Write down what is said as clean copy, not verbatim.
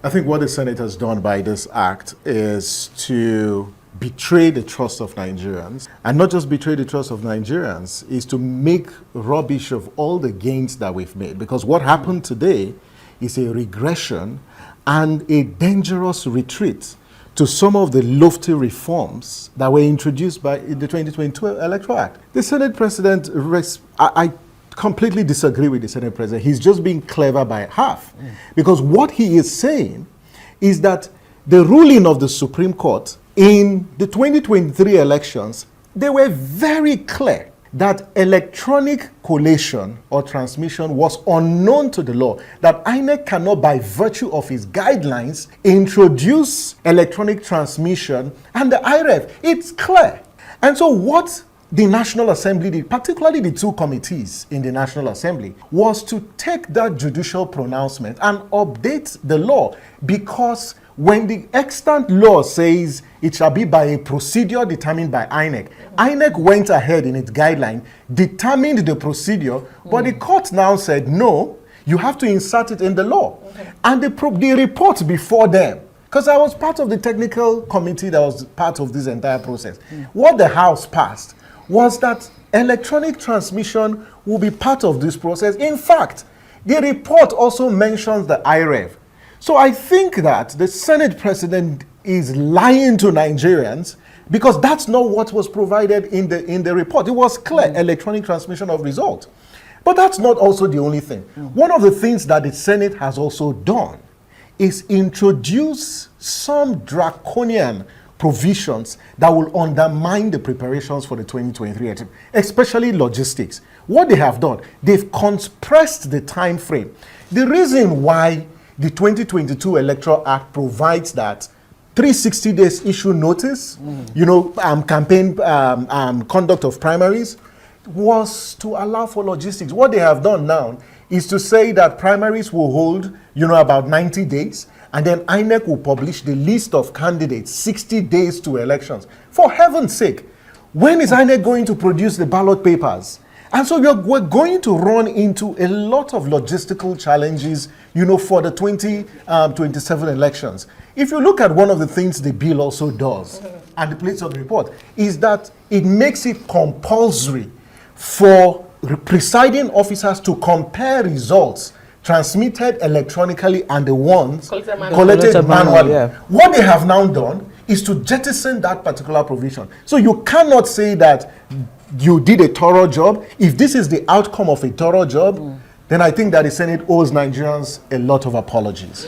I think what the Senate has done by this act is to betray the trust of Nigerians, and not just betray the trust of Nigerians, is to make rubbish of all the gains that we've made. Because what happened today is a regression and a dangerous retreat to some of the lofty reforms that were introduced by the 2022 Electoral Act. The Senate President, I completely disagree with the Senate President. He's just being clever by half. Because what he is saying is that the ruling of the Supreme Court in the 2023 elections, they were very clear that electronic collation or transmission was unknown to the law, that INEC cannot, by virtue of its guidelines, introduce electronic transmission, and the IREF, it's clear. And so what the National Assembly did, particularly the two committees in the National Assembly, was to take that judicial pronouncement and update the law, because when the extant law says it shall be by a procedure determined by INEC, INEC went ahead in its guideline, determined the procedure, but the court now said, no, you have to insert it in the law. And the report before them, because I was part of the technical committee that was part of this entire process, what the House passed was that electronic transmission will be part of this process. In fact, the report also mentions the IREF. So I think that the Senate President is lying to Nigerians, because that's not what was provided in the report. It was clear, electronic transmission of results. But that's not also the only thing. One of the things that the Senate has also done is introduce some draconian provisions that will undermine the preparations for the 2023 election, especially logistics. What they have done, they've compressed the time frame. The reason why the 2022 Electoral Act provides that 360 days issue notice, campaign conduct of primaries, was to allow for logistics. What they have done now is to say that primaries will hold, about 90 days, and then INEC will publish the list of candidates 60 days to elections. For heaven's sake, when is INEC going to produce the ballot papers? And so we're going to run into a lot of logistical challenges, for the 2027 elections. If you look at one of the things the bill also does, and the place of the report, is that it makes it compulsory for presiding officers to compare results transmitted electronically and the ones collected manually. Yeah. What they have now done is to jettison that particular provision. So you cannot say that you did a thorough job. If this is the outcome of a thorough job, then I think that the Senate owes Nigerians a lot of apologies.